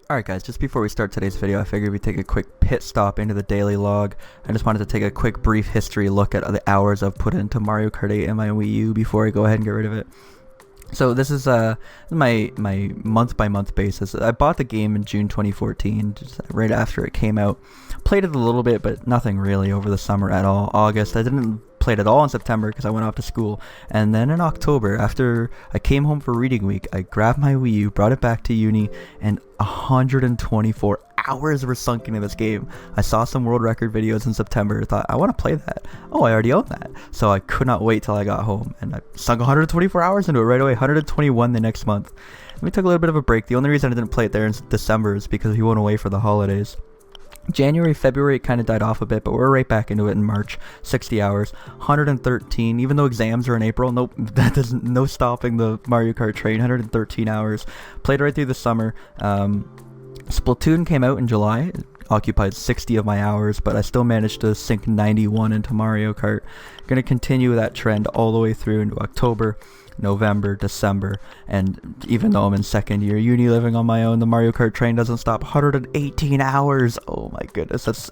Alright guys, just before we start today's video, I figured we'd take a quick pit stop into the daily log. I just wanted to take a quick brief history look at the hours I've put into Mario Kart 8 and my Wii U before I go ahead and get rid of it. So this is my month by month basis. I bought the game in June 2014, just right after it came out. Played it a little bit, but nothing really over the summer at all. August, I didn't play it at all in September because I went off to school. And then in October, after I came home for reading week, I grabbed my Wii U, brought it back to uni, and 124 hours were sunk into this game. I saw some world record videos in September, thought, I want to play that. Oh, I already own that. So I could not wait till I got home, and I sunk 124 hours into it right away, 121 the next month. And we took a little bit of a break. The only reason I didn't play it there in December is because we went away for the holidays. January, February, it kind of died off a bit, but we're right back into it in March. 60 hours, 113, even though exams are in April. Nope, that doesn't, no stopping the Mario Kart train. 113 hours. Played right through the summer. Splatoon came out in July. It occupied 60 of my hours, but I still managed to sink 91 into Mario Kart. Gonna continue that trend all the way through into October, November, December, and even though I'm in second year uni living on my own, the Mario Kart train doesn't stop. 118 hours. Oh my goodness, that's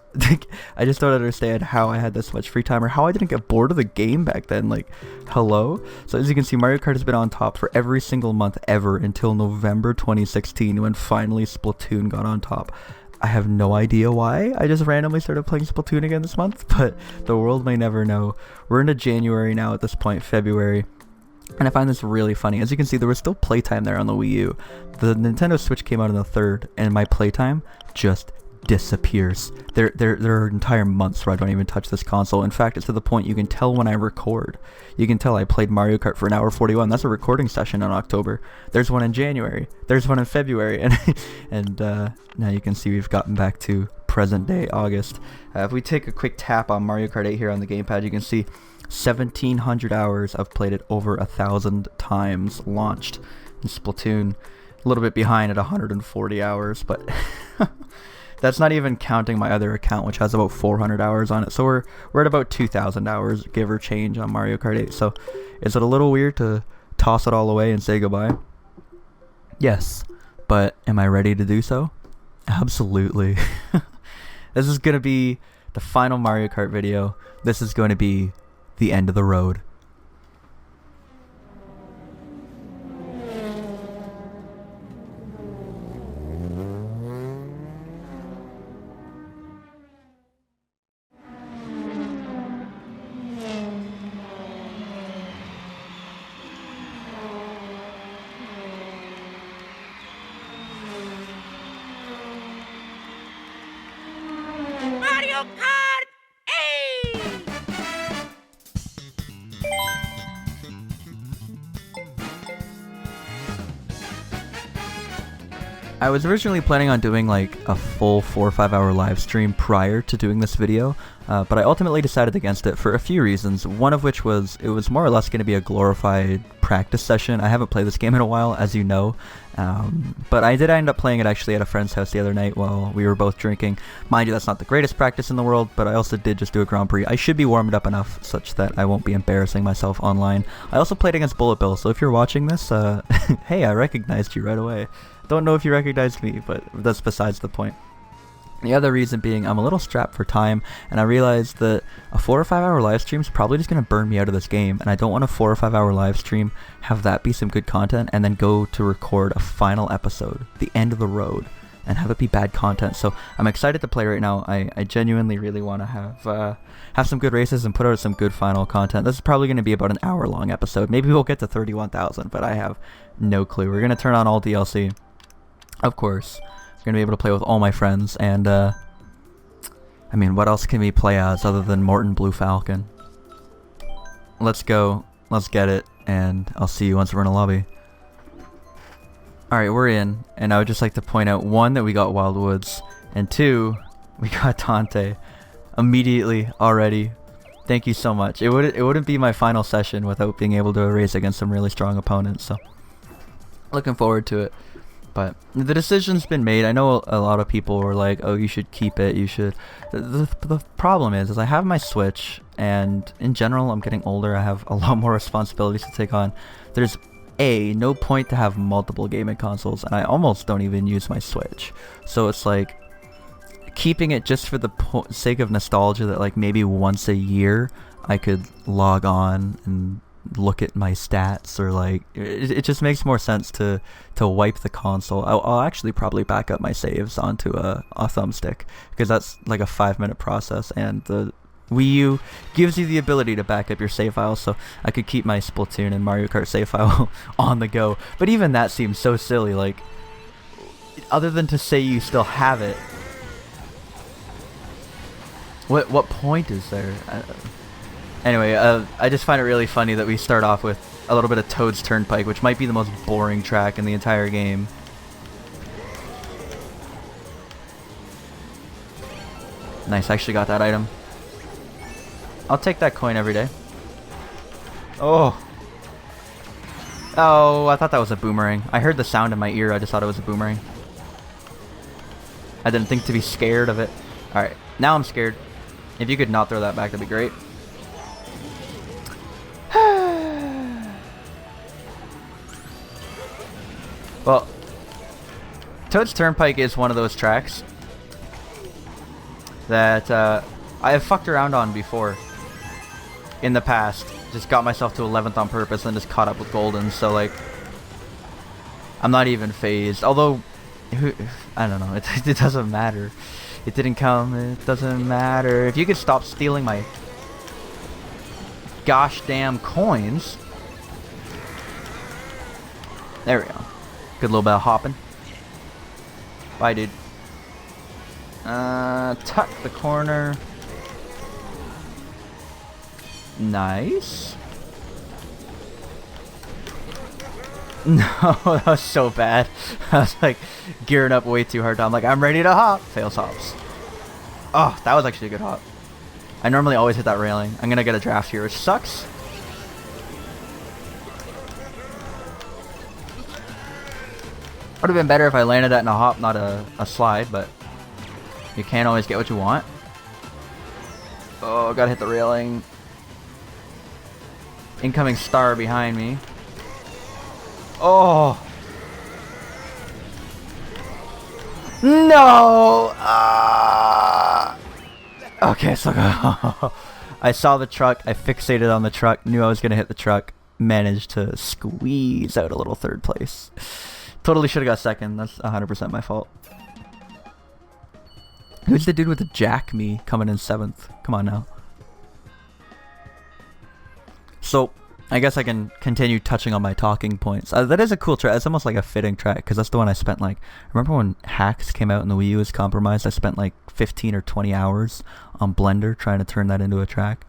I just don't understand how I had this much free time, or how I didn't get bored of the game back then. Like, hello. So as you can see, Mario Kart has been on top for every single month ever until November 2016, when finally Splatoon got on top. I have no idea why. I just randomly started playing Splatoon again this month, but the world may never know. We're into January now at this point, February. And I find this really funny. As you can see, there was still playtime there on the Wii U. The Nintendo Switch came out on the 3rd, and my playtime just disappears. There are entire months where I don't even touch this console. In fact, it's to the point you can tell when I record. You can tell I played Mario Kart for an hour 41. That's a recording session in October. There's one in January. There's one in February. And now you can see we've gotten back to present day August. If we take a quick tap on Mario Kart 8 here on the gamepad, you can see 1,700 hours. I've played it over 1,000 times. Launched in Splatoon, a little bit behind at 140 hours, but that's not even counting my other account, which has about 400 hours on it. So we're at about 2,000 hours, give or change, on Mario Kart 8. So is it a little weird to toss it all away and say goodbye? Yes, but am I ready to do so? Absolutely. This is going to be the final Mario Kart video. This is going to be the end of the road. Mario Kart 8! I was originally planning on doing like a full 4 or 5 hour live stream prior to doing this video, but I ultimately decided against it for a few reasons, one of which was it was more or less going to be a glorified practice session. I haven't played this game in a while, as you know, but I did end up playing it actually at a friend's house the other night while we were both drinking. Mind you, that's not the greatest practice in the world, but I also did just do a Grand Prix. I should be warmed up enough such that I won't be embarrassing myself online. I also played against Bullet Bill, so if you're watching this, hey, I recognized you right away. Don't know if you recognized me, but that's besides the point. The other reason being I'm a little strapped for time, and I realized that a 4 or 5 hour live stream is probably just going to burn me out of this game, and I don't want a 4 or 5 hour live stream, have that be some good content, and then go to record a final episode, the end of the road, and have it be bad content. So I'm excited to play right now. I genuinely really want to have some good races and put out some good final content. This is probably going to be about an hour long episode. Maybe we'll get to 31,000, but I have no clue. We're going to turn on all DLC. Of course, I'm going to be able to play with all my friends, and, I mean, what else can we play as other than Morton Blue Falcon? Let's go, let's get it, and I'll see you once we're in a lobby. Alright, we're in, and I would just like to point out, 1, that we got Wild Woods, and 2, we got Dante. Immediately, already. Thank you so much. It wouldn't be my final session without being able to race against some really strong opponents, so looking forward to it. But the decision's been made. I know a lot of people were like, oh, you should keep it, you should. The problem is I have my Switch, and in general, I'm getting older. I have a lot more responsibilities to take on. There's no point to have multiple gaming consoles, and I almost don't even use my Switch. So it's like keeping it just for the sake of nostalgia, that like maybe once a year I could log on and look at my stats, or like it just makes more sense to wipe the console. I'll actually probably back up my saves onto a thumbstick, because that's like a 5-minute process, and the Wii U gives you the ability to back up your save files, so I could keep my Splatoon and Mario Kart save file on the go. But even that seems so silly, like other than to say you still have it, what point is there? Anyway, I just find it really funny that we start off with a little bit of Toad's Turnpike, which might be the most boring track in the entire game. Nice, I actually got that item. I'll take that coin every day. Oh. Oh, I thought that was a boomerang. I heard the sound in my ear, I just thought it was a boomerang. I didn't think to be scared of it. Alright, now I'm scared. If you could not throw that back, that'd be great. Well, Toad's Turnpike is one of those tracks that I have fucked around on before in the past. Just got myself to 11th on purpose and just caught up with Golden, so like I'm not even phased. Although, I don't know, it doesn't matter. It didn't come, it doesn't matter. If you could stop stealing my gosh damn coins. There we go. Good little bit of hopping. Bye, dude. Tuck the corner. Nice. No, that was so bad. I was like gearing up way too hard. I'm like, I'm ready to hop. Fails hops. Oh, that was actually a good hop. I normally always hit that railing. I'm gonna get a draft here, which sucks. Would have been better if I landed that in a hop, not a slide, but you can't always get what you want. Oh, gotta hit the railing. Incoming star behind me. Oh! No! Okay, so I saw the truck, I fixated on the truck, knew I was gonna hit the truck, managed to squeeze out a little third place. Totally should have got second. That's 100% my fault. Who's the dude with the jack me coming in 7th? Come on now. So, I guess I can continue touching on my talking points. That is a cool track. It's almost like a fitting track, because that's the one I spent like... Remember when Hacks came out and the Wii U was compromised? I spent like 15 or 20 hours on Blender trying to turn that into a track.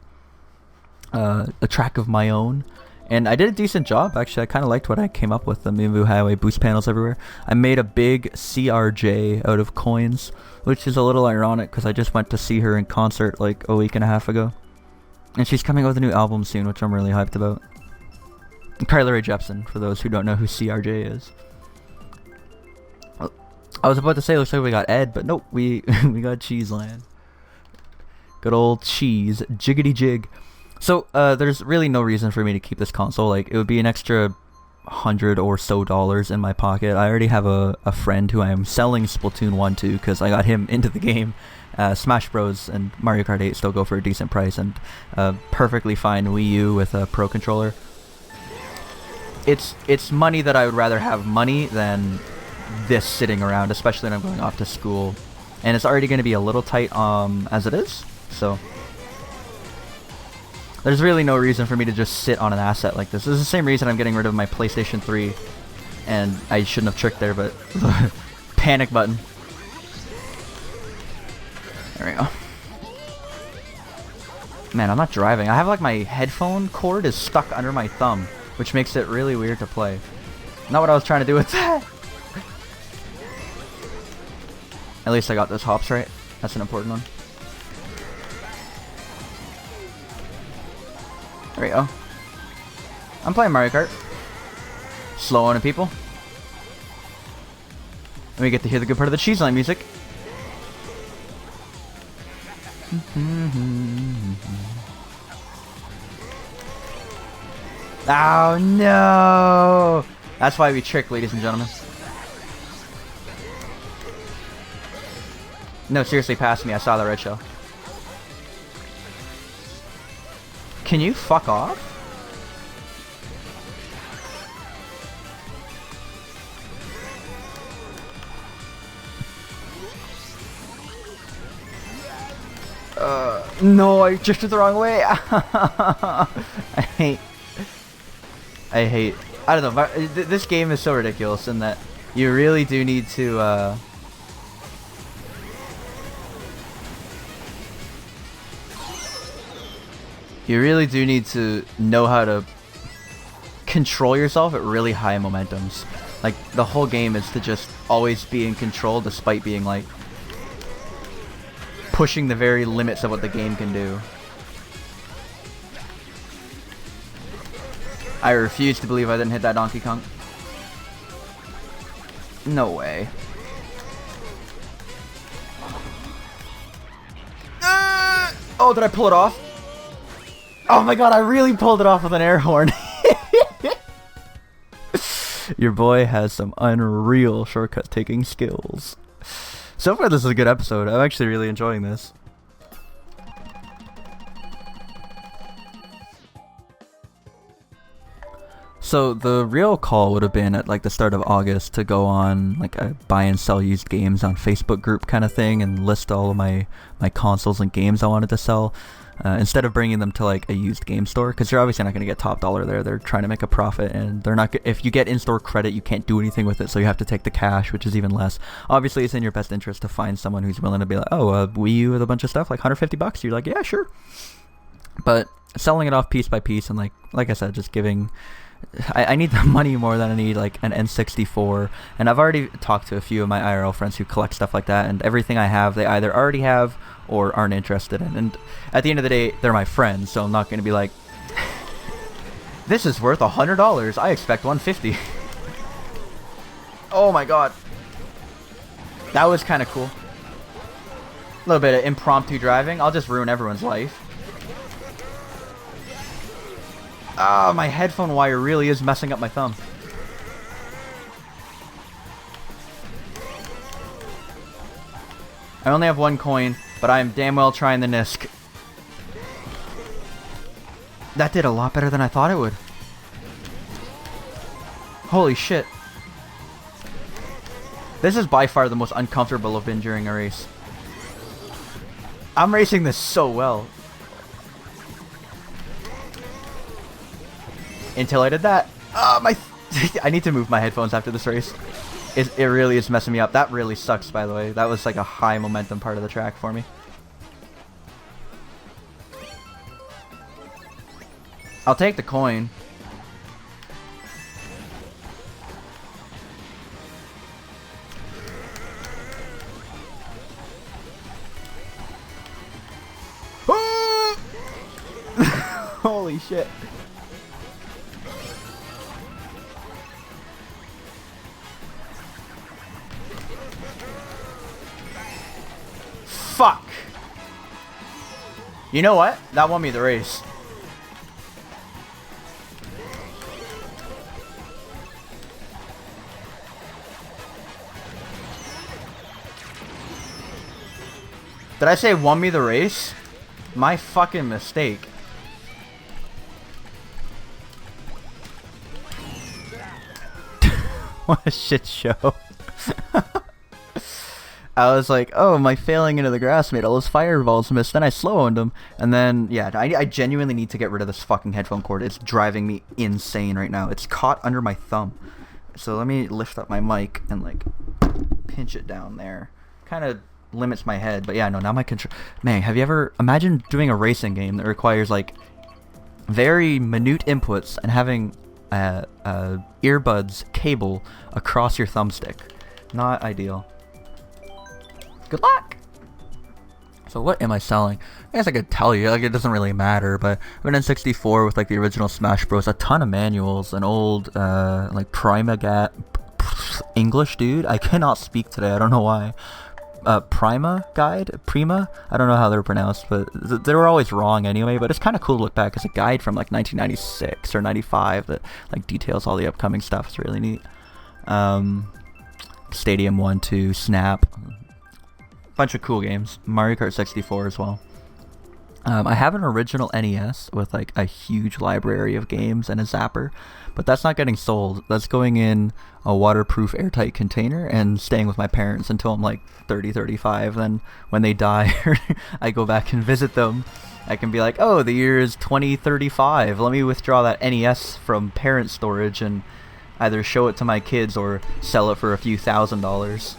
A track of my own. And I did a decent job, actually. I kind of liked what I came up with. The Mimu Highway boost panels everywhere. I made a big CRJ out of coins, which is a little ironic because I just went to see her in concert like a week and a half ago. And she's coming out with a new album soon, which I'm really hyped about. Carly Rae Jepsen, for those who don't know who CRJ is. I was about to say, looks like we got Ed, but nope, we got Cheeseland. Good old Cheese. Jiggity jig. So, there's really no reason for me to keep this console. Like, it would be an extra $100 or so in my pocket. I already have a friend who I am selling Splatoon 1 to, because I got him into the game. Smash Bros. And Mario Kart 8 still go for a decent price, and perfectly fine Wii U with a Pro Controller. It's money that I would rather have money than this sitting around, especially when I'm going off to school. And it's already going to be a little tight as it is, so... There's really no reason for me to just sit on an asset like this. This is the same reason I'm getting rid of my PlayStation 3. And I shouldn't have tricked there, but... Panic button. There we go. Man, I'm not driving. I have like my headphone cord is stuck under my thumb, which makes it really weird to play. Not what I was trying to do with that. At least I got those hops right. That's an important one. There we go. I'm playing Mario Kart. Slow on people. And we get to hear the good part of the Cheeseland music. Oh no! That's why we trick, ladies and gentlemen. No, seriously, pass me. I saw the red shell. Can you fuck off? No, I drifted the wrong way. I hate. I don't know. This game is so ridiculous in that you really do need to. You really do need to know how to control yourself at really high momentums. Like, the whole game is to just always be in control despite being, like, pushing the very limits of what the game can do. I refuse to believe I didn't hit that Donkey Kong. No way. Oh, did I pull it off? Oh my god, I really pulled it off with an air horn. Your boy has some unreal shortcut taking skills. So far this is a good episode. I'm actually really enjoying this. So the real call would have been at like the start of August to go on like a buy and sell used games on Facebook group kind of thing and list all of my consoles and games I wanted to sell. Instead of bringing them to like a used game store, because you're obviously not going to get top dollar there. They're trying to make a profit, and they're not. If you get in-store credit, you can't do anything with it, so you have to take the cash, which is even less. Obviously, it's in your best interest to find someone who's willing to be like, oh, Wii U with a bunch of stuff, like $150. You're like, yeah, sure. But selling it off piece by piece, and like I said, just giving. I need the money more than I need like an N64, and I've already talked to a few of my IRL friends who collect stuff like that, and everything I have they either already have or aren't interested in, and at the end of the day they're my friends, so I'm not going to be like, this is worth $100, I expect $150. Oh my god, that was kind of cool. A little bit of impromptu driving. I'll just ruin everyone's life. Ah, my headphone wire really is messing up my thumb. I only have one coin, but I am damn well trying the Nisk. That did a lot better than I thought it would. Holy shit. This is by far the most uncomfortable I've been during a race. I'm racing this so well. Until I did that. I need to move my headphones after this race. It really is messing me up. That really sucks, by the way. That was like a high momentum part of the track for me. I'll take the coin. Holy shit. Fuck. You know what? That won me the race. Did I say won me the race? My fucking mistake. What a shit show. I was like, oh, my failing into the grass made all those fireballs miss. Then I slow-owned them. And then, yeah, I genuinely need to get rid of this fucking headphone cord. It's driving me insane right now. It's caught under my thumb. So let me lift up my mic and, like, pinch it down there. Kind of limits my head. But, yeah, no, now my control... Man, have you ever... Imagine doing a racing game that requires, like, very minute inputs and having a earbuds cable across your thumbstick. Not ideal. Good luck! So what am I selling? I guess I could tell you, like, it doesn't really matter, but I have an N64 with, like, the original Smash Bros, a ton of manuals, an old, like, Primagat English, dude. I cannot speak today, I don't know why. Prima guide, Prima. I don't know how they're pronounced, but they were always wrong anyway. But it's kind of cool to look back as a guide from like 1996 or 95 that like details all the upcoming stuff. It's really neat. Stadium 1, 2, Snap, bunch of cool games. Mario Kart 64 as well. I have an original NES with like a huge library of games and a zapper, but that's not getting sold. That's going in a waterproof airtight container and staying with my parents until I'm like 30, 35. Then when they die, I go back and visit them. I can be like, oh, the year is 2035. Let me withdraw that NES from parent storage and either show it to my kids or sell it for a few $1,000s.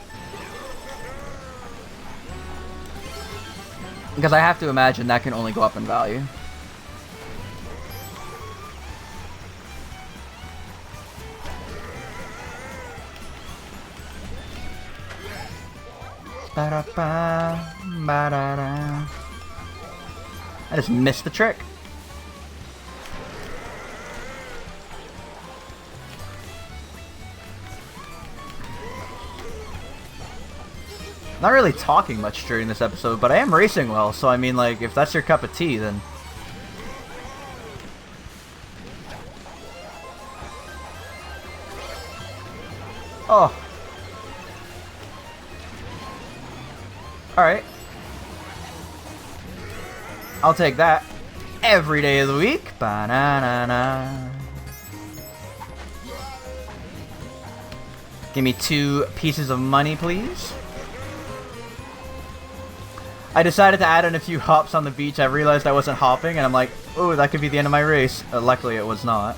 Because I have to imagine that can only go up in value. Ba-da-ba, ba-da-da. I just missed the trick. Not really talking much during this episode, but I am racing well, so I mean, like, if that's your cup of tea, then... Oh. Alright. I'll take that. Every day of the week. Ba-na-na-na. Give me 2 pieces of money, please. I decided to add in a few hops on the beach. I realized I wasn't hopping, and I'm like, oh, that could be the end of my race. Luckily, it was not.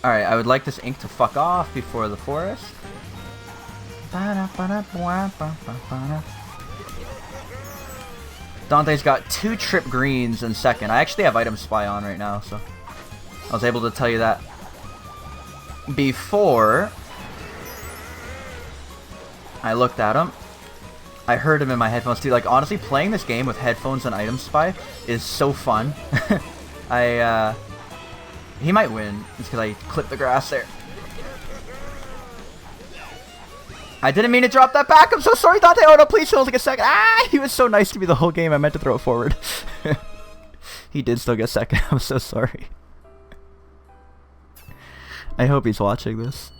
Alright, I would like this ink to fuck off before the forest. Dante's got 2 trip greens in second. I actually have item spy on right now, so I was able to tell you that before I looked at him. I heard him in my headphones too. Like, honestly, playing this game with headphones and item spy is so fun. He might win. It's because I clipped the grass there. I didn't mean to drop that back. I'm so sorry, Dante. Oh no, please hold like a second. Ah, he was so nice to me the whole game. I meant to throw it forward. He did still get second. I'm so sorry. I hope he's watching this.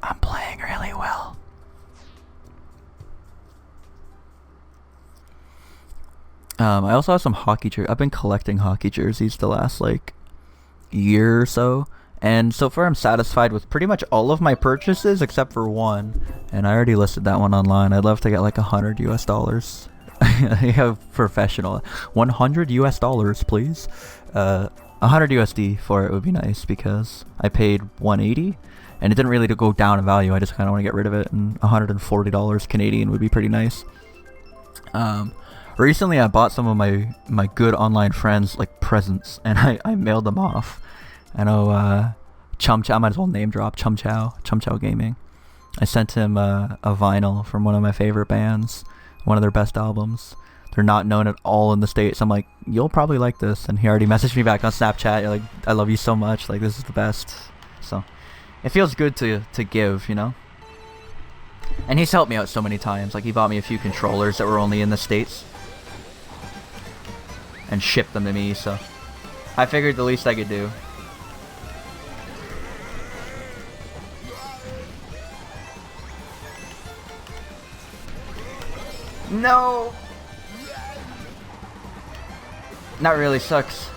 I'm playing really well. I also have some hockey jerseys. I've been collecting hockey jerseys the last like year or so, and so far I'm satisfied with pretty much all of my purchases except for one, and I already listed that one online. I'd love to get like $100 US. I have professional 100 US dollars, please. 100 USD for it would be nice because I paid 180 and it didn't really go down in value. I just kind of want to get rid of it, and $140 Canadian would be pretty nice. Recently I bought some of my good online friends like presents, and I mailed them off. I know Chum Chow, I might as well name drop Chum Chow Gaming. I sent him a vinyl from one of my favorite bands, one of their best albums. They're not known at all in the States. I'm like, you'll probably like this, and he already messaged me back on Snapchat. You're like, I love you so much, like this is the best. So it feels good to give, you know. And he's helped me out so many times. Like, he bought me a few controllers that were only in the States and shipped them to me, so I figured the least I could do. No! That really sucks.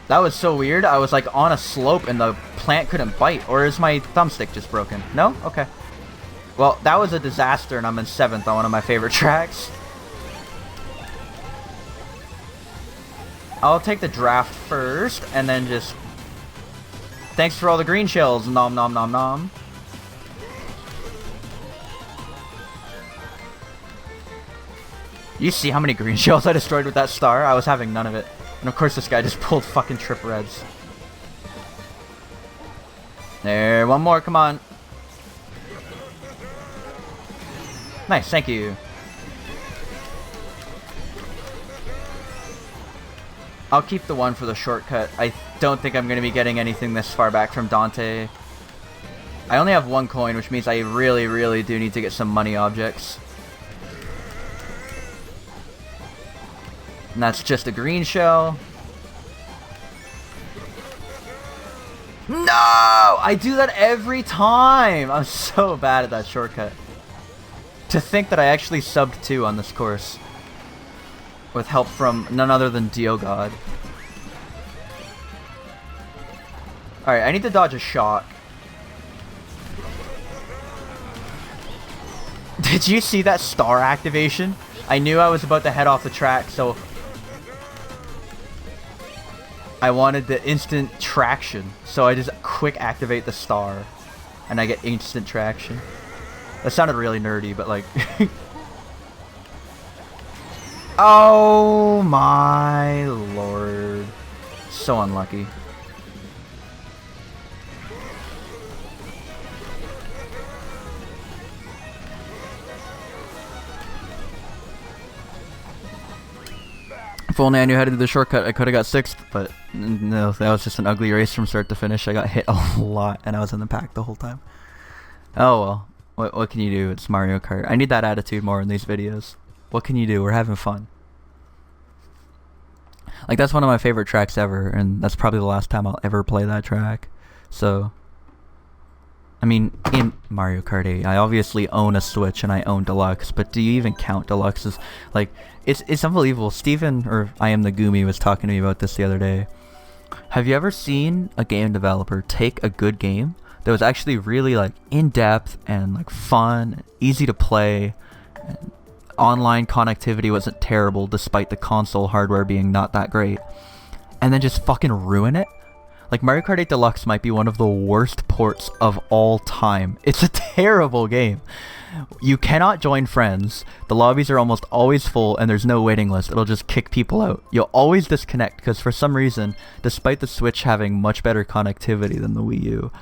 That was so weird. I was like on a slope and the plant couldn't bite. Or is my thumbstick just broken? No? Okay. Well, that was a disaster, and I'm in 7th on one of my favorite tracks. I'll take the draft first, and then just... Thanks for all the green shells, nom nom nom nom. You see how many green shells I destroyed with that star? I was having none of it. And of course this guy just pulled fucking trip reds. There, one more, come on. Nice, thank you. I'll keep the one for the shortcut. I don't think I'm going to be getting anything this far back from Dante. I only have 1 coin, which means I really, really do need to get some money objects. And that's just a green shell. No! I do that every time! I'm so bad at that shortcut. To think that I actually subbed 2 on this course. With help from none other than Dio God. Alright, I need to dodge a shock. Did you see that star activation? I knew I was about to head off the track, so I wanted the instant traction. So I just quick activate the star and I get instant traction. That sounded really nerdy, but like oh my lord. So unlucky. If only I knew how to do the shortcut, I could have got 6th, but no, that was just an ugly race from start to finish. I got hit a lot, and I was in the pack the whole time. Oh well, what can you do? It's Mario Kart. I need that attitude more in these videos. What can you do? We're having fun. Like, that's one of my favorite tracks ever, and that's probably the last time I'll ever play that track. So, I mean, in Mario Kart 8, I obviously own a Switch and I own Deluxe, but do you even count Deluxe as, like, it's unbelievable. Steven, or I Am the Gumi, was talking to me about this the other day. Have you ever seen a game developer take a good game that was actually really, like, in-depth and, like, fun, easy to play, and online connectivity wasn't terrible despite the console hardware being not that great, and then just fucking ruin it? Like, Mario Kart 8 Deluxe might be one of the worst ports of all time. It's a terrible game. You cannot join friends. The lobbies are almost always full and there's no waiting list. It'll just kick people out. You'll always disconnect because for some reason, despite the Switch having much better connectivity than the Wii U,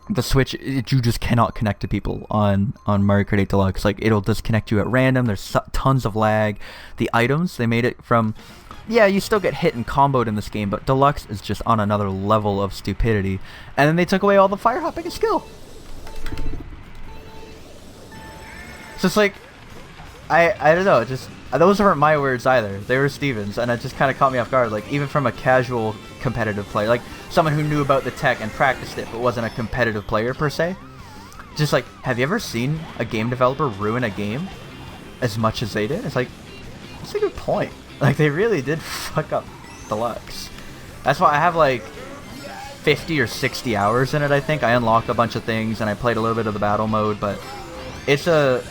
the Switch, you just cannot connect to people on Mario Kart 8 Deluxe. Like, it'll disconnect you at random. There's tons of lag. The items, they made it from... Yeah, you still get hit and comboed in this game, but Deluxe is just on another level of stupidity. And then they took away all the fire hopping and skill. So it's like, I don't know, just, those weren't my words either. They were Steven's, and it just kind of caught me off guard. Like, even from a casual competitive player, like someone who knew about the tech and practiced it, but wasn't a competitive player per se. Just like, have you ever seen a game developer ruin a game as much as they did? It's like, that's a good point. Like, they really did fuck up Deluxe. That's why I have like 50 or 60 hours in it, I think. I unlocked a bunch of things and I played a little bit of the battle mode, but it's a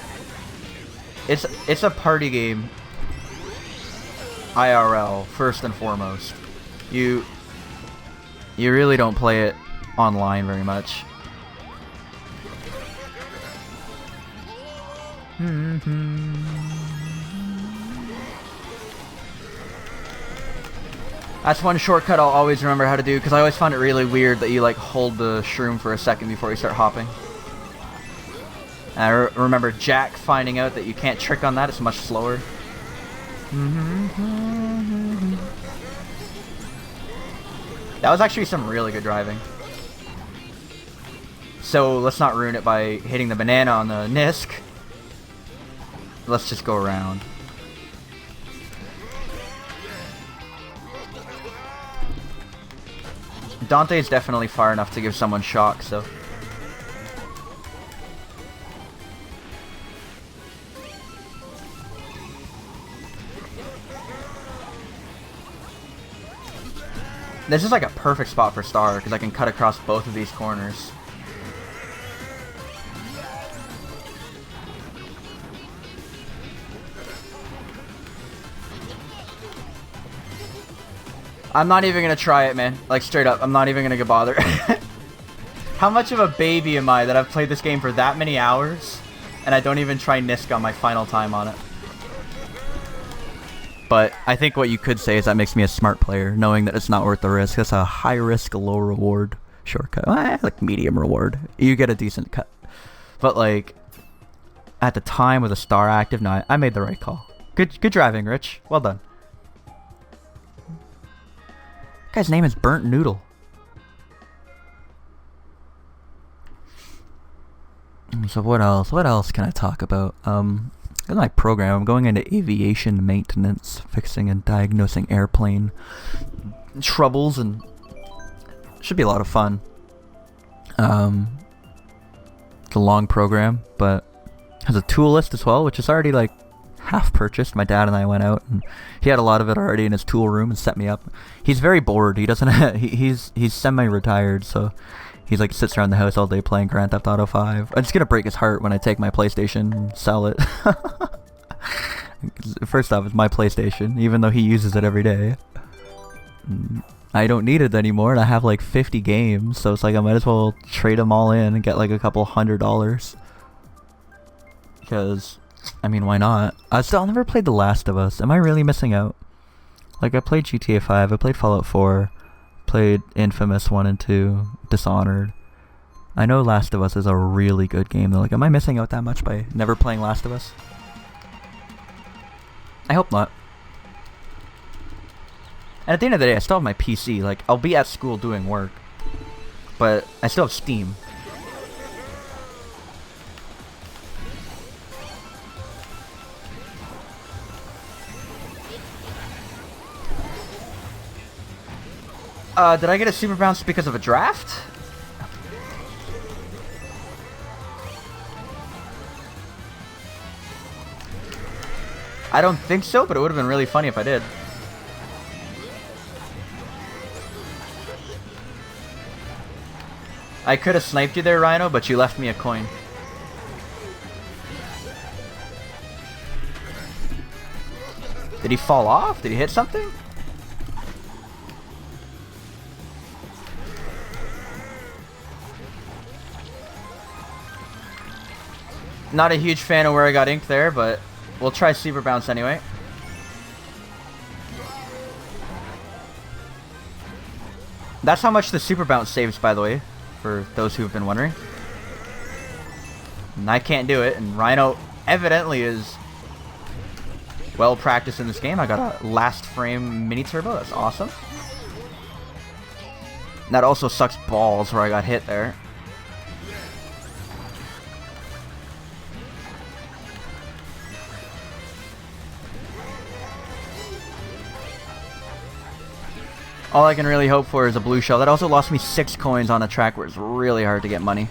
party game IRL first and foremost. You really don't play it online very much. That's one shortcut I'll always remember how to do, because I always found it really weird that you like hold the shroom for a second before you start hopping. And I remember Jack finding out that you can't trick on that, it's much slower. That was actually some really good driving. So let's not ruin it by hitting the banana on the Nisk. Let's just go around. Dante is definitely far enough to give someone shock, so... This is like a perfect spot for Star, because I can cut across both of these corners. I'm not even gonna try it, man. Like, straight up, I'm not even gonna get bothered. How much of a baby am I that I've played this game for that many hours, and I don't even try Nisk on my final time on it? But I think what you could say is that makes me a smart player, knowing that it's not worth the risk. That's a high risk, low reward shortcut. Like medium reward. You get a decent cut. But like, at the time with a star active. No, I made the right call. Good driving, Rich. Well done. Guy's name is Burnt Noodle. So what else? What else can I talk about? In my program, I'm going into aviation maintenance, fixing and diagnosing airplane troubles, and should be a lot of fun. It's a long program, but has a tool list as well, which is already like half purchased. My dad and I went out, and he had a lot of it already in his tool room and set me up. He's very bored. He doesn't. He's semi-retired, so he's like sits around the house all day playing Grand Theft Auto 5. I'm just gonna break his heart when I take my PlayStation and sell it. First off, it's my PlayStation, even though he uses it every day. I don't need it anymore, and I have like 50 games, so it's like I might as well trade them all in and get like a couple $100. Because, I mean, why not? I'll never played The Last of Us. Am I really missing out? Like, I played GTA 5, I played Fallout 4, played Infamous 1 and 2, Dishonored. I know Last of Us is a really good game, though. Like, am I missing out that much by never playing Last of Us? I hope not. And at the end of the day, I still have my PC. Like, I'll be at school doing work, but I still have Steam. Did I get a super bounce because of a draft? I don't think so, but it would have been really funny if I did. I could have sniped you there, Rhino, but you left me a coin. Did he fall off? Did he hit something? Not a huge fan of where I got inked there, but we'll try super bounce anyway. That's how much the super bounce saves, by the way, for those who have been wondering. And I can't do it, and Rhino evidently is well practiced in this game. I got a last frame mini turbo. That's awesome. And that also sucks balls where I got hit there. All I can really hope for is a blue shell. That also lost me 6 coins on a track where it's really hard to get money.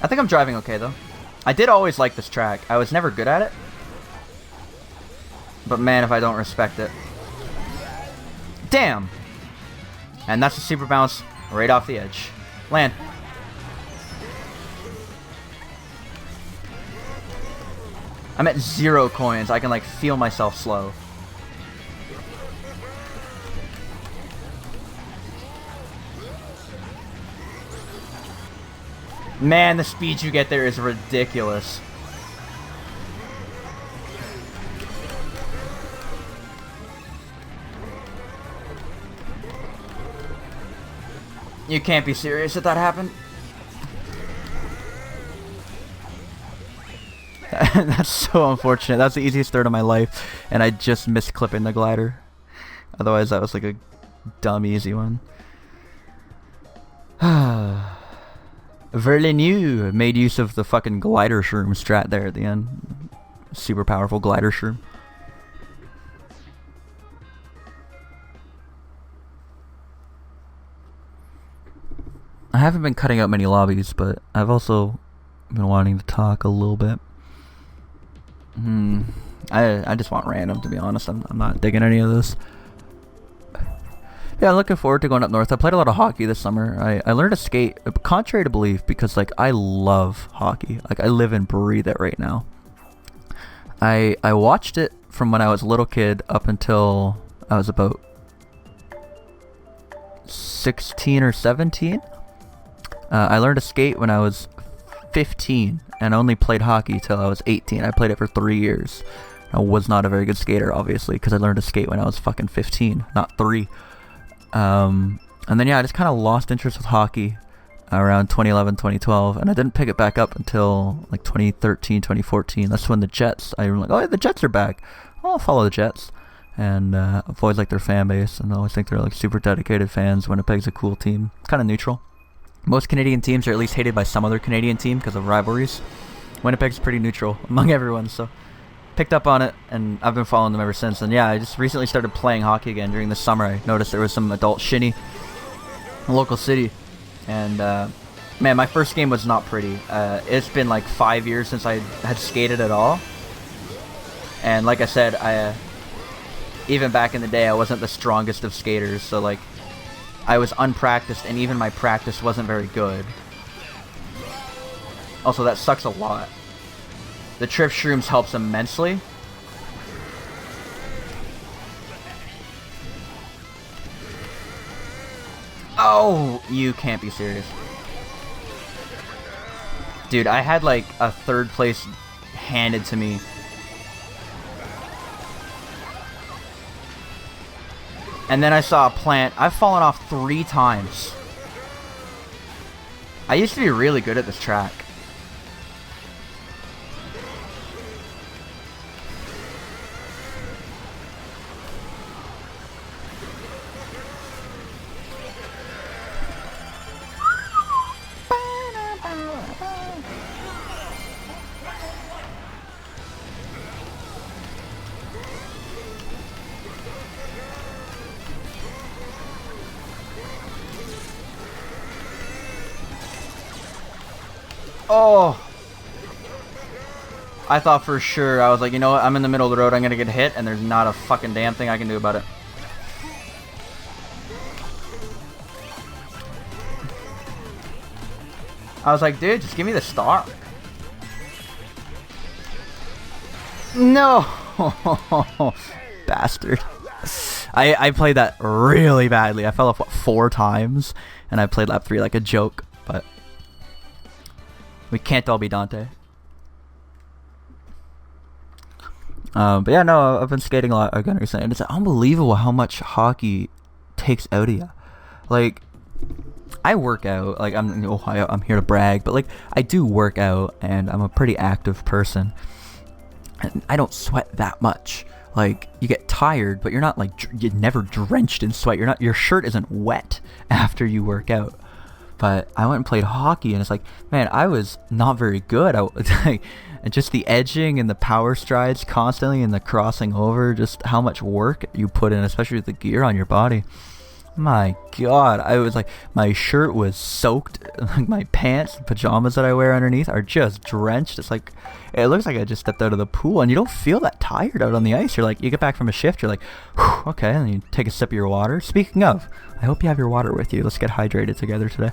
I think I'm driving okay, though. I did always like this track. I was never good at it. But man, if I don't respect it. Damn! And that's a super bounce right off the edge. Land. I'm at 0 coins. I can like feel myself slow. Man, the speed you get there is ridiculous. You can't be serious that that happened. That's so unfortunate. That's the easiest third of my life, and I just missed clipping the glider. Otherwise, that was like a dumb easy one. Verlinu made use of the fucking glider shroom strat there at the end. Super powerful glider shroom. I haven't been cutting out many lobbies, but I've also been wanting to talk a little bit. I just want random, to be honest. I'm not digging any of this. Yeah, I'm looking forward to going up north. I played a lot of hockey this summer. I learned to skate, contrary to belief, because like I love hockey. Like I live and breathe it right now. I watched it from when I was a little kid up until I was about 16 or 17. I learned to skate when I was 15 and only played hockey till I was 18. I played it for 3 years. I was not a very good skater, obviously, because I learned to skate when I was fucking 15, not 3. I And then yeah, I just kind of lost interest with hockey around 2011, 2012, and I didn't pick it back up until like 2013, 2014. That's when the Jets, I was like, oh yeah, the Jets are back. Oh, I'll follow the Jets. And I've always liked their fan base, and I always think they're like super dedicated fans. Winnipeg's a cool team, kind of neutral. Most Canadian teams are at least hated by some other Canadian team because of rivalries. Winnipeg's pretty neutral among everyone, so picked up on it, and I've been following them ever since. And yeah, I just recently started playing hockey again during the summer. I noticed there was some adult shinny in the local city, and man, my first game was not pretty. It's been like 5 years since I had skated at all, and like I said, even back in the day, I wasn't the strongest of skaters, so like I was unpracticed, and even my practice wasn't very good. Also, that sucks a lot. The trip shrooms helps immensely. Oh, you can't be serious. Dude, I had like a third place handed to me. And then I saw a plant. I've fallen off 3 times. I used to be really good at this track. Oh! I thought for sure, I was like, you know what, I'm in the middle of the road, I'm gonna get hit, and there's not a fucking damn thing I can do about it. I was like, dude, just give me the star. No! Bastard. I played that really badly. I fell off, what, 4 times? And I played lap 3 like a joke, but we can't all be Dante. But yeah, no, I've been skating a lot again recently, and it's unbelievable how much hockey takes out of you. Like, I work out. Like, I'm here to brag, but like, I do work out, and I'm a pretty active person, and I don't sweat that much. Like, you get tired, but you're not like you're never drenched in sweat. Your shirt isn't wet after you work out. But I went and played hockey, and it's like, man, I was not very good. And just the edging and the power strides constantly, and the crossing over, just how much work you put in, especially with the gear on your body. My God, I was like, my shirt was soaked. Like, my pants and pajamas that I wear underneath are just drenched. It's like, it looks like I just stepped out of the pool, and you don't feel that tired out on the ice. You're like, you get back from a shift, you're like, whew, okay, and you take a sip of your water. Speaking of, I hope you have your water with you. Let's get hydrated together today.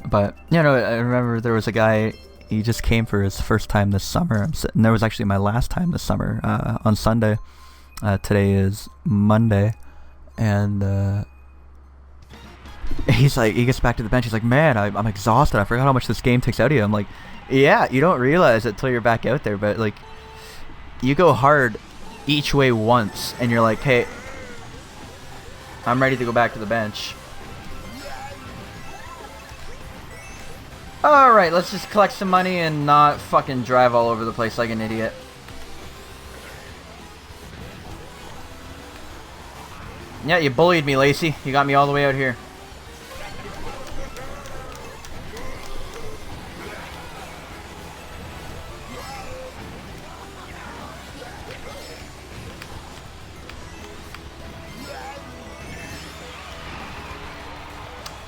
But, you know, I remember there was a guy, he just came for his first time this summer. And there was actually my last time this summer on Sunday. Today is Monday. And he's like, he gets back to the bench. He's like, man, I'm exhausted. I forgot how much this game takes out of you. I'm like, yeah, you don't realize it till you're back out there. But, like, you go hard each way once. And you're like, hey, I'm ready to go back to the bench. Alright, let's just collect some money and not fucking drive all over the place like an idiot. Yeah, you bullied me, Lacey. You got me all the way out here.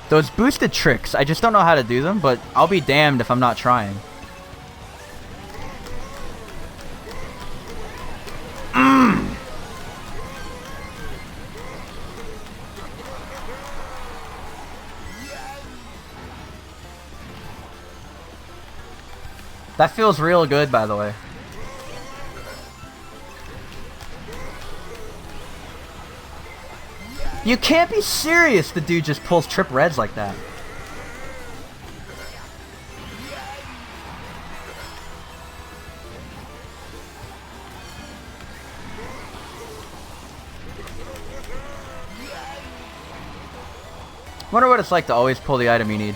Those boosted tricks, I just don't know how to do them, but I'll be damned if I'm not trying. That feels real good, by the way. You can't be serious, the dude just pulls trip reds like that. Wonder what it's like to always pull the item you need.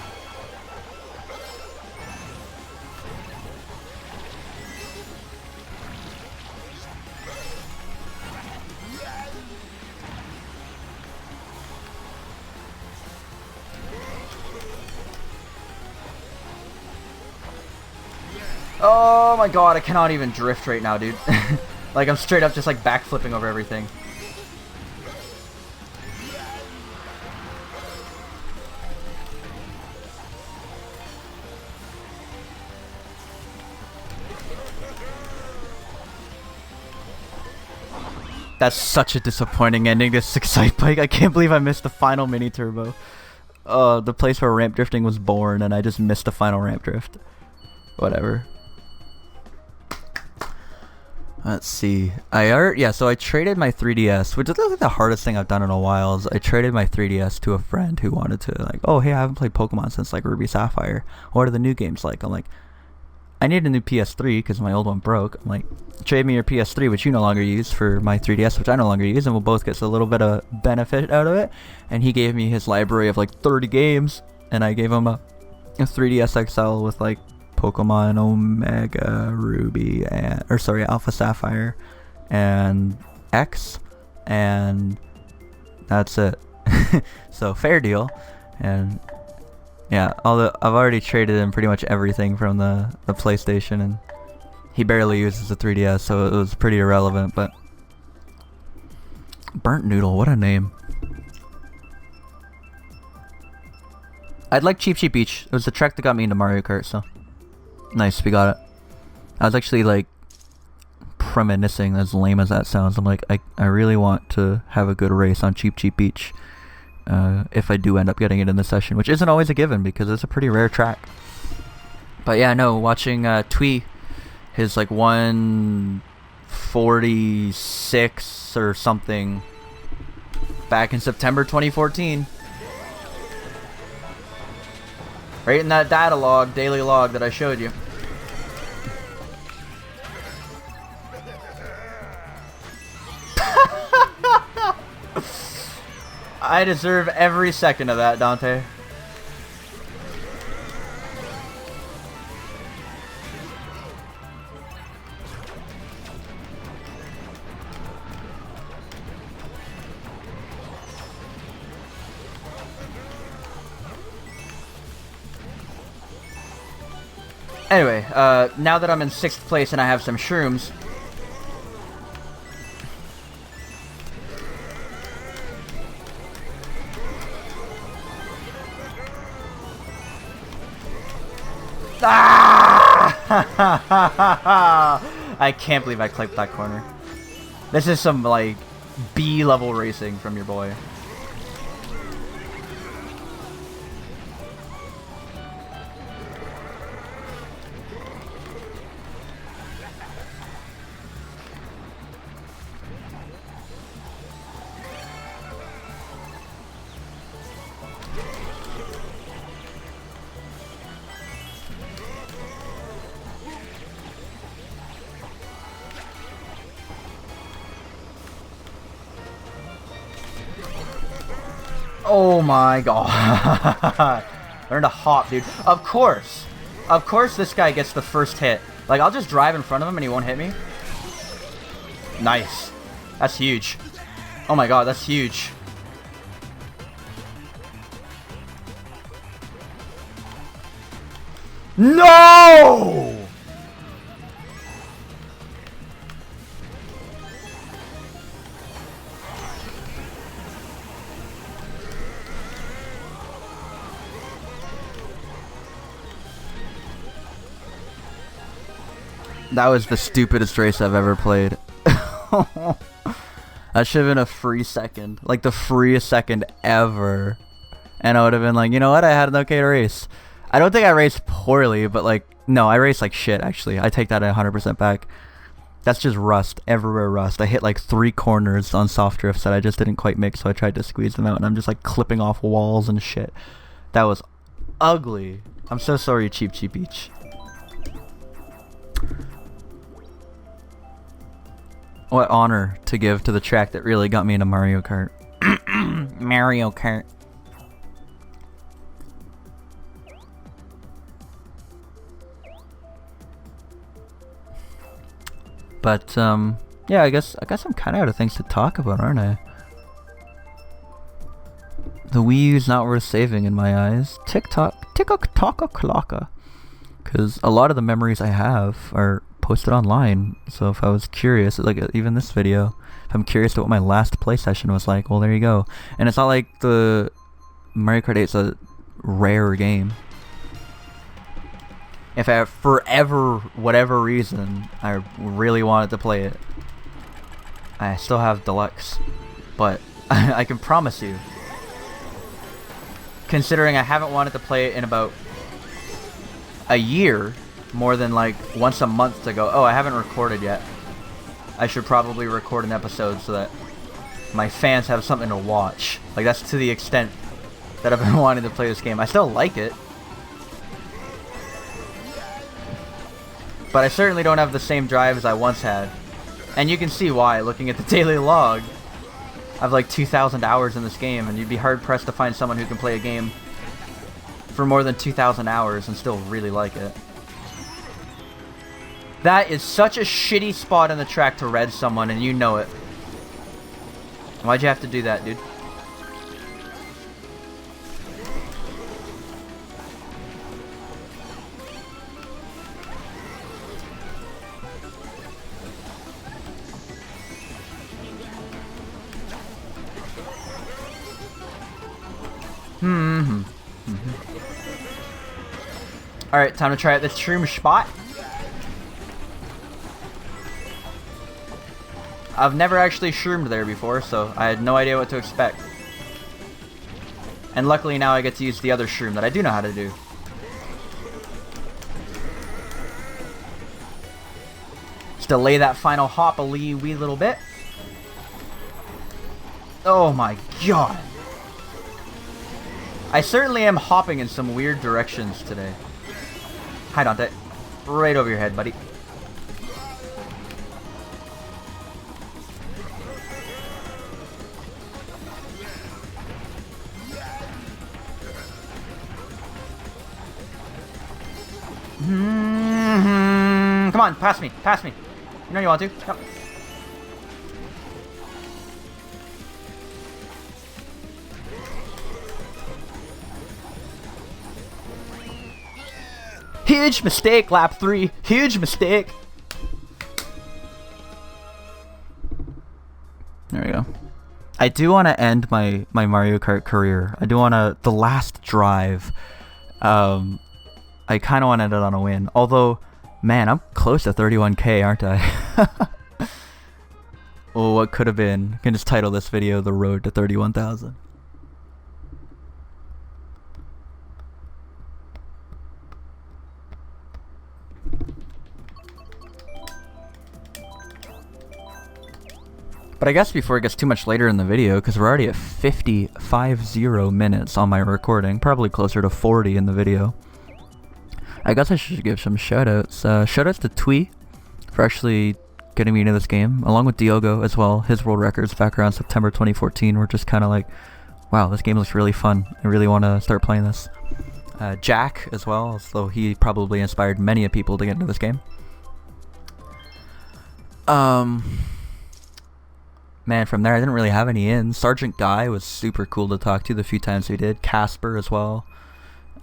Oh my god, I cannot even drift right now, dude. Like, I'm straight up just like backflipping over everything. That's such a disappointing ending to 6 Excite Bike. I can't believe I missed the final mini turbo. The place where ramp drifting was born, and I just missed the final ramp drift. Whatever. Let's see. So I traded my 3DS, which is like the hardest thing I've done in a while. Is I traded my 3DS to a friend who wanted to like, oh hey, I haven't played Pokemon since like Ruby Sapphire. What are the new games like? I'm like, I need a new PS3 because my old one broke. I'm like, trade me your PS3, which you no longer use, for my 3DS, which I no longer use, and we'll both get a little bit of benefit out of it. And he gave me his library of like 30 games, and I gave him a 3DS XL with like Pokemon Omega Ruby and Alpha Sapphire and X, and that's it. So fair deal. And yeah, although I've already traded in pretty much everything from the PlayStation, and he barely uses the 3DS, so it was pretty irrelevant. But Burnt Noodle, what a name. I'd like Cheep Cheep Beach. It was the track that got me into Mario Kart, so nice, we got it. I was actually like reminiscing, as lame as that sounds. I'm like, I really want to have a good race on Cheep Cheep Beach if I do end up getting it in the session, which isn't always a given because it's a pretty rare track. But yeah, no, watching Twee, his like 146 or something back in September 2014. Right in that data log, daily log that I showed you. I deserve every second of that, Dante. Anyway, now that I'm in 6th place and I have some shrooms, I can't believe I clipped that corner. This is some like B-level racing from your boy. Oh my god. Learn to hop, dude. Of course. Of course this guy gets the first hit. Like, I'll just drive in front of him and he won't hit me. Nice. That's huge. Oh my god, that's huge. No! That was the stupidest race I've ever played. That should have been a free second. Like the freest second ever. And I would have been like, you know what? I had an okay race. I don't think I raced poorly, but like, no, I raced like shit, actually. I take that 100% back. That's just rust. Everywhere rust. I hit like 3 corners on soft drifts that I just didn't quite make, so I tried to squeeze them out, and I'm just like clipping off walls and shit. That was ugly. I'm so sorry, Cheep Cheep Beach. What honor to give to the track that really got me into Mario Kart. Mario Kart. But yeah, I guess I'm kind of out of things to talk about, aren't I? The Wii U's not worth saving in my eyes. TikTok, clocka. Because a lot of the memories I have are posted online. So if I was curious, like even this video, if I'm curious to what my last play session was like, well, there you go. And it's not like the Mario Kart 8's a rare game. If I forever, whatever reason, I really wanted to play it, I still have Deluxe. But I can promise you, considering I haven't wanted to play it in about a year, more than like once a month to go, oh, I haven't recorded yet. I should probably record an episode so that my fans have something to watch. Like, that's to the extent that I've been wanting to play this game. I still like it, but I certainly don't have the same drive as I once had. And you can see why, looking at the daily log. I have like 2,000 hours in this game, and you'd be hard-pressed to find someone who can play a game for more than 2,000 hours and still really like it. That is such a shitty spot in the track to red someone, and you know it. Why'd you have to do that, dude? Alright, time to try out this shroom spot. I've never actually shroomed there before, so I had no idea what to expect. And luckily now I get to use the other shroom that I do know how to do. Just delay that final hop a wee little bit. Oh my god. I certainly am hopping in some weird directions today. Hi, Dante. Right over your head, buddy. Come on, pass me, pass me. You know you want to. Come. Huge mistake, lap 3. Huge mistake. There we go. I do want to end my Mario Kart career. I do want to... The last drive. I kind of want to end it on a win. Although, man, I'm close to 31k, aren't I? Well, what could have been. I can just title this video The Road to 31,000. But I guess before it gets too much later in the video, because we're already at 50 minutes on my recording, probably closer to 40 in the video, I guess I should give some shoutouts. Shoutouts to Twee for actually getting me into this game, along with Diogo as well. His world records back around September 2014 were just kind of like, wow, this game looks really fun. I really want to start playing this. Jack as well, though he probably inspired many people to get into this game. Man, from there I didn't really have any in. Sergeant Guy was super cool to talk to the few times we did. Casper as well.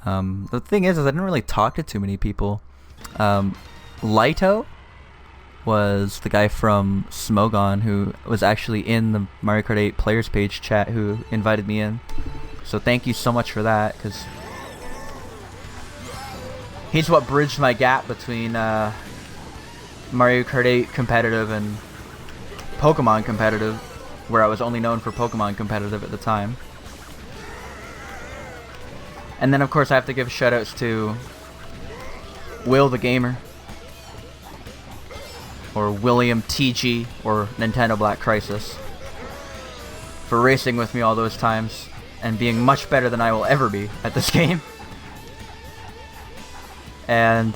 The thing is I didn't really talk to too many people. Lito was the guy from Smogon who was actually in the Mario Kart 8 players page chat who invited me in. So thank you so much for that, because he's what bridged my gap between Mario Kart 8 competitive and Pokemon competitive, where I was only known for Pokemon competitive at the time. And then of course I have to give shoutouts to Will the Gamer, or William TG, or Nintendo Black Crisis, for racing with me all those times and being much better than I will ever be at this game. And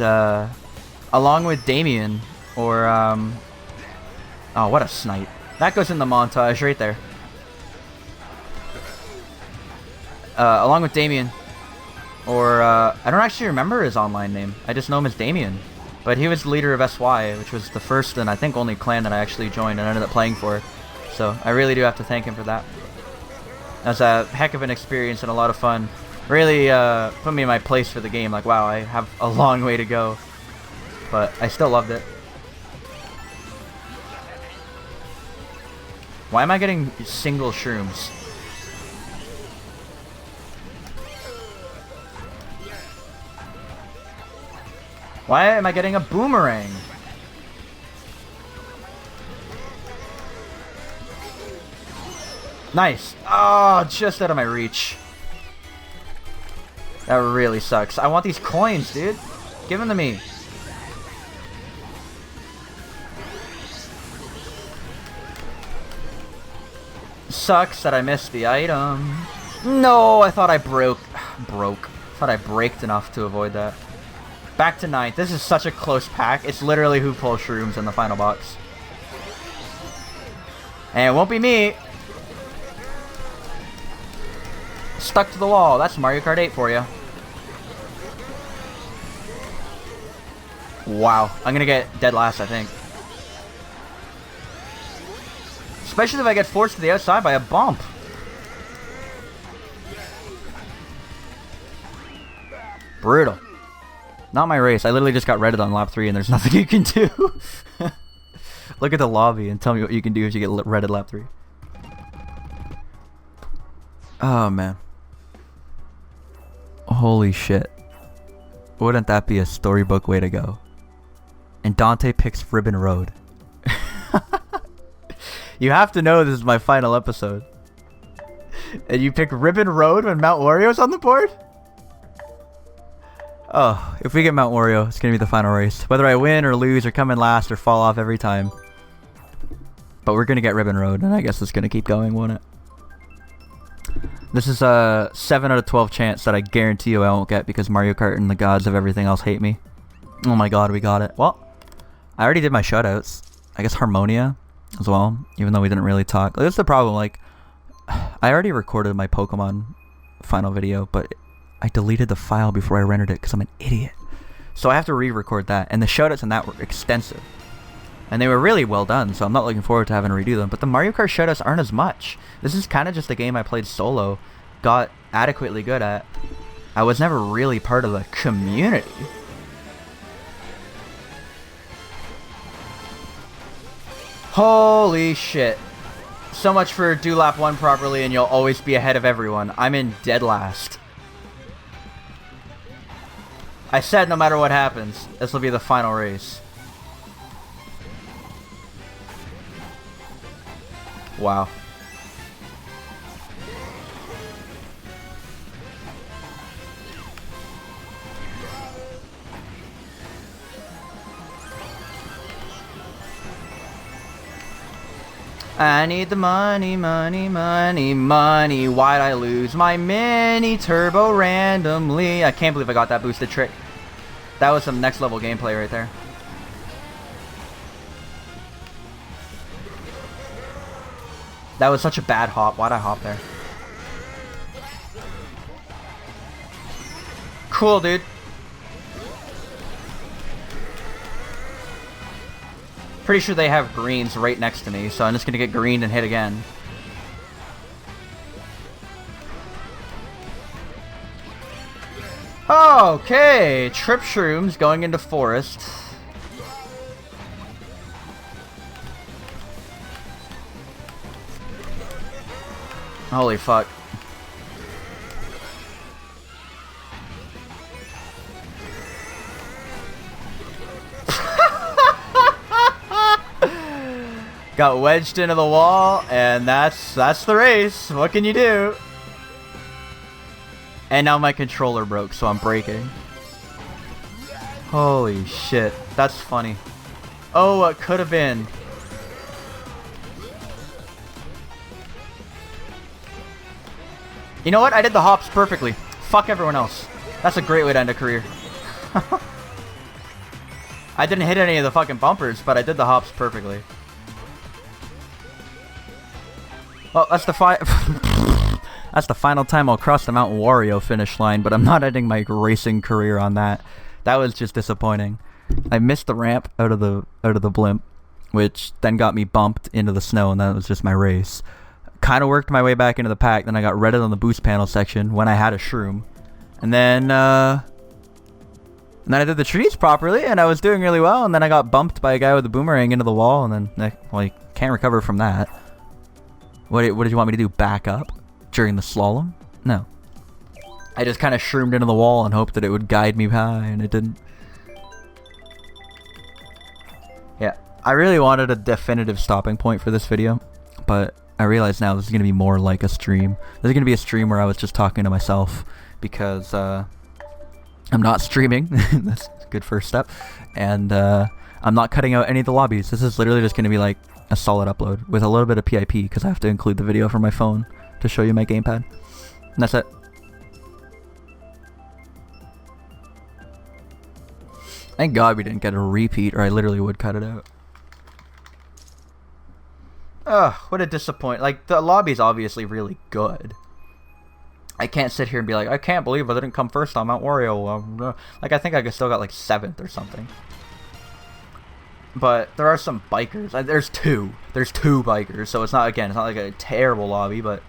along with Damien, or oh, what a snipe. That goes in the montage right there. Along with Damien, or I don't actually remember his online name. I just know him as Damien. But he was the leader of SY, which was the first and I think only clan that I actually joined and ended up playing for. So I really do have to thank him for that. That was a heck of an experience and a lot of fun. Really put me in my place for the game. Like, wow, I have a long way to go. But I still loved it. Why am I getting single shrooms? Why am I getting a boomerang? Nice. Oh, just out of my reach. That really sucks. I want these coins, dude. Give them to me. Sucks that I missed the item. No, I thought I broke. Thought I braked enough to avoid that. Back to 9th. This is such a close pack. It's literally who pulls shrooms in the final box. And it won't be me. Stuck to the wall. That's Mario Kart 8 for you. Wow. I'm gonna get dead last, I think. Especially if I get forced to the outside by a bump. Brutal. Not my race. I literally just got redded on lap 3 and there's nothing you can do. Look at the lobby and tell me what you can do if you get redded lap 3. Oh, man. Holy shit. Wouldn't that be a storybook way to go? And Dante picks Ribbon Road. You have to know this is my final episode. And you pick Ribbon Road when Mount Wario's on the board? Oh, if we get Mount Wario, it's going to be the final race. Whether I win or lose or come in last or fall off every time. But we're going to get Ribbon Road, and I guess it's going to keep going, won't it? This is a 7 out of 12 chance that I guarantee you I won't get because Mario Kart and the gods of everything else hate me. Oh my god, we got it. Well, I already did my shutouts. I guess Harmonia as well, even though we didn't really talk. That's the problem, like, I already recorded my Pokemon final video, but I deleted the file before I rendered it because I'm an idiot. So I have to re-record that, and the shoutouts in that were extensive. And they were really well done, so I'm not looking forward to having to redo them. But the Mario Kart shoutouts aren't as much. This is kind of just a game I played solo, got adequately good at. I was never really part of the community. Holy shit. So much for do lap 1 properly and you'll always be ahead of everyone. I'm in dead last. I said no matter what happens, this will be the final race. Wow. I need the money, money, money, money. Why'd I lose my mini turbo randomly? I can't believe I got that boosted trick. That was some next level gameplay right there. That was such a bad hop. Why'd I hop there? Cool, dude. Pretty sure they have greens right next to me, so I'm just gonna get greened and hit again. Okay, trip shrooms going into forest. Holy fuck. Got wedged into the wall, and that's the race. What can you do? And now my controller broke, so I'm braking. Holy shit, that's funny. Oh, what could have been. You know what? I did the hops perfectly. Fuck everyone else. That's a great way to end a career. I didn't hit any of the fucking bumpers, but I did the hops perfectly. Well, that's the that's the final time I'll cross the Mount Wario finish line, but I'm not ending my racing career on that. That was just disappointing. I missed the ramp out of the blimp, which then got me bumped into the snow, and that was just my race. Kind of worked my way back into the pack. Then I got redded on the boost panel section when I had a shroom, and then I did the trees properly, and I was doing really well. And then I got bumped by a guy with a boomerang into the wall, and then well, you can't recover from that. What did you want me to do? Back up during the slalom? No. I just kind of shroomed into the wall and hoped that it would guide me high, and it didn't. Yeah, I really wanted a definitive stopping point for this video, but I realize now this is going to be more like a stream. This is going to be a stream where I was just talking to myself, because I'm not streaming. That's a good first step. And I'm not cutting out any of the lobbies. This is literally just going to be like a solid upload with a little bit of PIP, because I have to include the video from my phone to show you my gamepad. And that's it. Thank God we didn't get a repeat, or I literally would cut it out. Ugh, what a disappointment. Like, the lobby's obviously really good. I can't sit here and be like, I can't believe I didn't come first on Mount Wario. Like, I think I still got like 7th or something. But there are some bikers. There's two. There's 2 bikers, so it's not, again, it's not like a terrible lobby, but...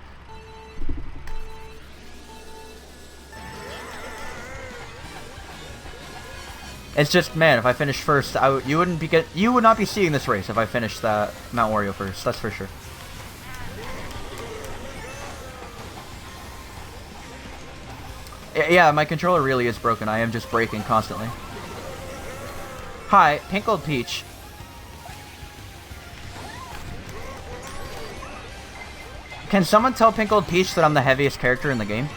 It's just, man, if I finished first, you would not be seeing this race if I finished that Mount Wario first. That's for sure. Yeah, my controller really is broken. I am just breaking constantly. Hi, Pinkled Peach. Can someone tell Pinkled Peach that I'm the heaviest character in the game?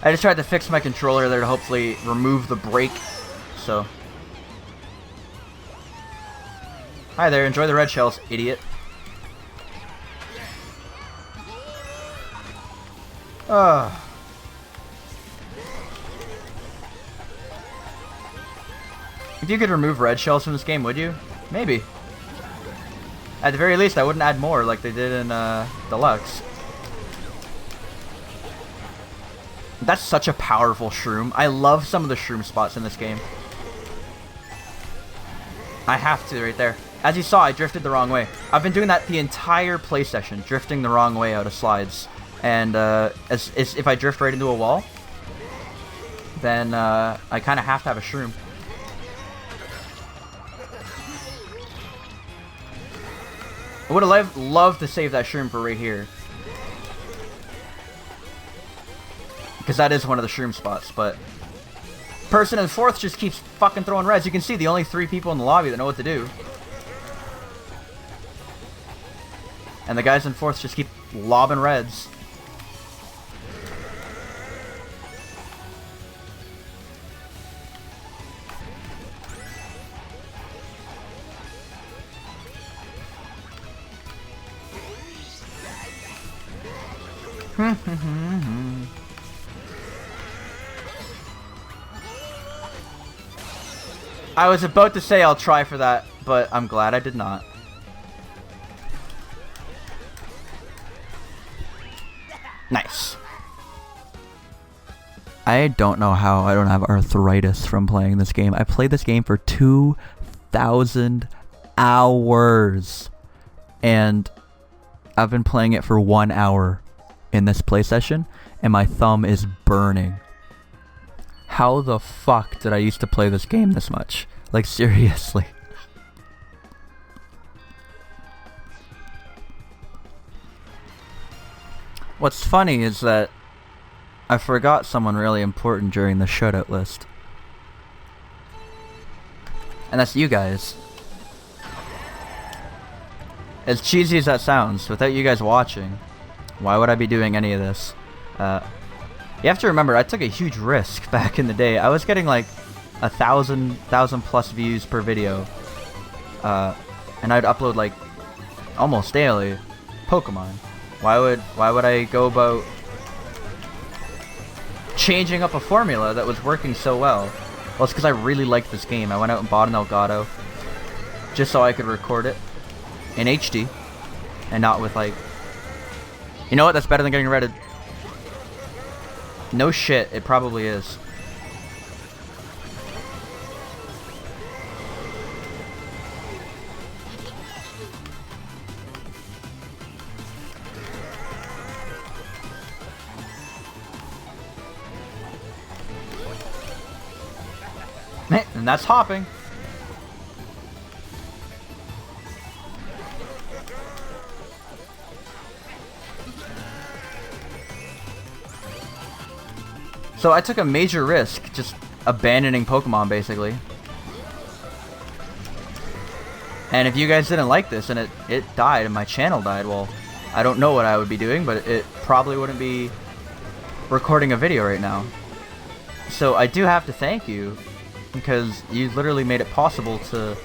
I just tried to fix my controller there to hopefully remove the brake, so. Hi there, enjoy the red shells, idiot. If you could remove red shells from this game, would you? Maybe. At the very least, I wouldn't add more like they did in Deluxe. That's such a powerful shroom. I love some of the shroom spots in this game. I have to right there. As you saw, I drifted the wrong way. I've been doing that the entire play session, drifting the wrong way out of slides. And if I drift right into a wall, then I kind of have to have a shroom. I would have loved to save that shroom for right here. Because that is one of the shroom spots, but... Person in 4th just keeps fucking throwing reds. You can see the only 3 people in the lobby that know what to do. And the guys in 4th just keep lobbing reds. I was about to say I'll try for that, but I'm glad I did not. Nice. I don't know how I don't have arthritis from playing this game. I played this game for 2,000 hours. And I've been playing it for 1 hour in this play session, and my thumb is burning. How the fuck did I used to play this game this much? Like, seriously. What's funny is that I forgot someone really important during the shoutout list. And that's you guys. As cheesy as that sounds, without you guys watching, why would I be doing any of this? You have to remember, I took a huge risk back in the day. I was getting like 1,000 plus views per video. And I'd upload like almost daily Pokemon. Why would I go about changing up a formula that was working so well? Well, it's because I really liked this game. I went out and bought an Elgato just so I could record it in HD and not with like... You know what? That's better than getting redded. No shit, it probably is. And that's hopping. So I took a major risk, just abandoning Pokemon, basically. And if you guys didn't like this and it died and my channel died, well, I don't know what I would be doing, but it probably wouldn't be recording a video right now. So I do have to thank you, because you literally made it possible to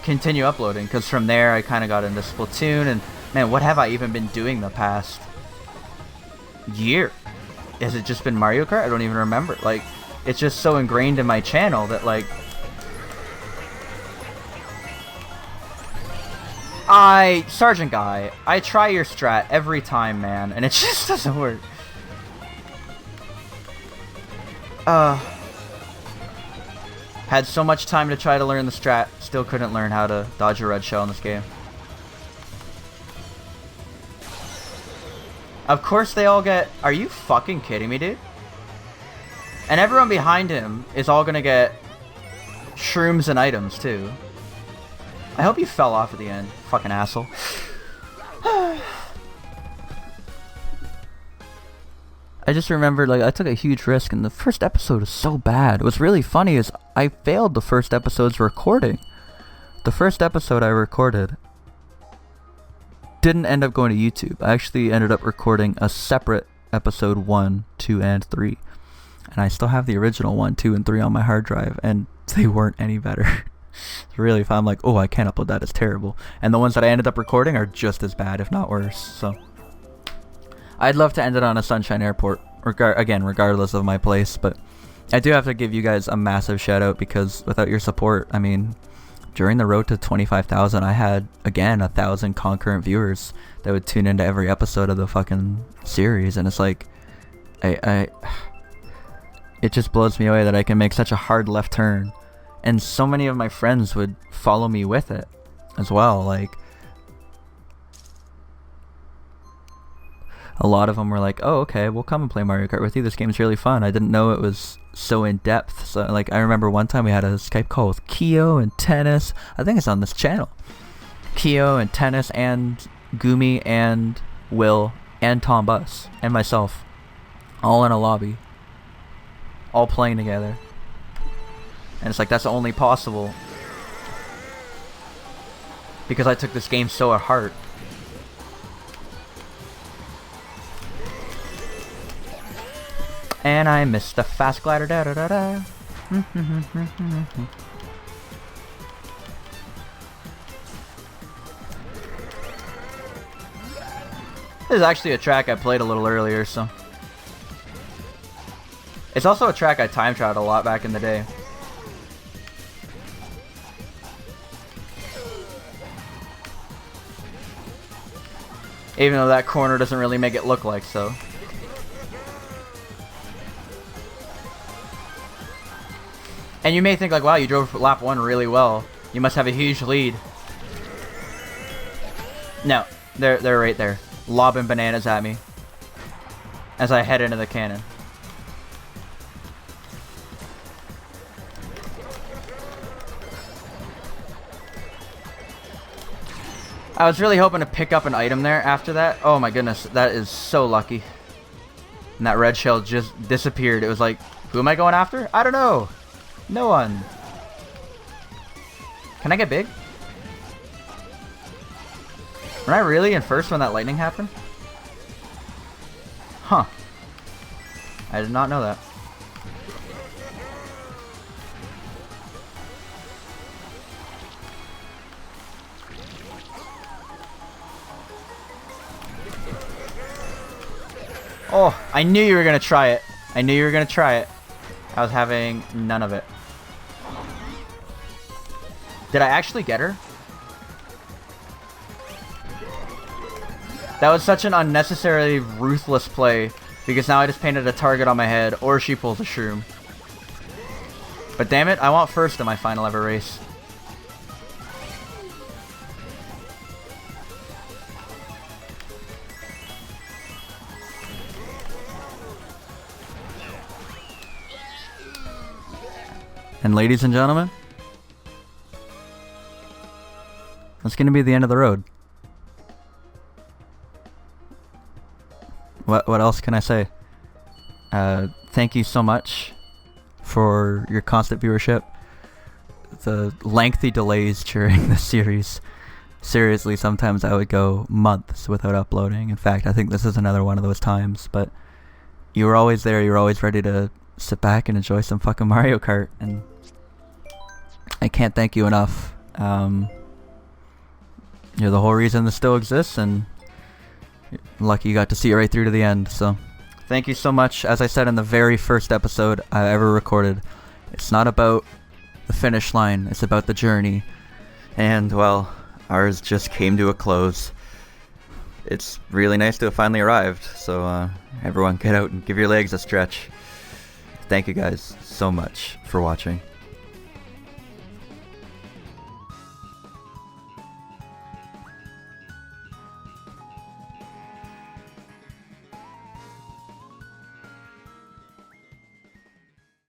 continue uploading, because from there I kind of got into Splatoon, and man, what have I even been doing the past year? Has it just been Mario Kart? I don't even remember. Like, it's just so ingrained in my channel that, like, Sergeant Guy, I try your strat every time, man, and it just doesn't work. Had so much time to try to learn the strat, still couldn't learn how to dodge a red shell in this game. Of course they all get... Are you fucking kidding me, dude? And everyone behind him is all gonna get shrooms and items, too. I hope you fell off at the end, fucking asshole. I just remembered, like, I took a huge risk, and the first episode is so bad. What's really funny is I failed the first episode's recording. The first episode I recorded didn't end up going to YouTube. I actually ended up recording a separate episode 1, 2, and 3. And I still have the original 1, 2, and 3 on my hard drive, and they weren't any better. It's really fun. I'm like, oh, I can't upload that, it's terrible. And the ones that I ended up recording are just as bad, if not worse, so... I'd love to end it on a Sunshine Airport, regardless of my place, but I do have to give you guys a massive shout out, because without your support, I mean, during the road to 25,000, I had, again, 1,000 concurrent viewers that would tune into every episode of the fucking series, and it's like, it just blows me away that I can make such a hard left turn, and so many of my friends would follow me with it as well. Like, a lot of them were like, oh, okay, we'll come and play Mario Kart with you. This game's really fun. I didn't know it was so in-depth. So, like, I remember one time we had a Skype call with Kyo and Tennis. I think it's on this channel. Kyo and Tennis and Gumi and Will and Tom Bus and myself. All in a lobby. All playing together. And it's like, that's only possible because I took this game so at heart. And I missed the fast glider. Da da da da. This is actually a track I played a little earlier, so. It's also a track I time trialed a lot back in the day. Even though that corner doesn't really make it look like so. And you may think like, wow, you drove lap 1 really well. You must have a huge lead. No, they're right there, lobbing bananas at me as I head into the cannon. I was really hoping to pick up an item there after that. Oh my goodness, that is so lucky. And that red shell just disappeared. It was like, who am I going after? I don't know. No one. Can I get big? Were I really in first when that lightning happened? Huh. I did not know that. Oh, I knew you were gonna try it. I knew you were gonna try it. I was having none of it. Did I actually get her? That was such an unnecessarily ruthless play, because now I just painted a target on my head, or she pulls a shroom. But damn it, I want first in my final ever race. And ladies and gentlemen, that's going to be the end of the road. What else can I say? Thank you so much for your constant viewership. The lengthy delays during the series. Seriously, sometimes I would go months without uploading. In fact, I think this is another one of those times. But you were always there. You were always ready to sit back and enjoy some fucking Mario Kart. And I can't thank you enough. You're the whole reason this still exists, and lucky you got to see it right through to the end. So thank you so much. As I said in the very first episode I ever recorded, it's not about the finish line, it's about the journey. And well, ours just came to a close. It's really nice to have finally arrived. So everyone get out and give your legs a stretch. Thank you guys so much for watching.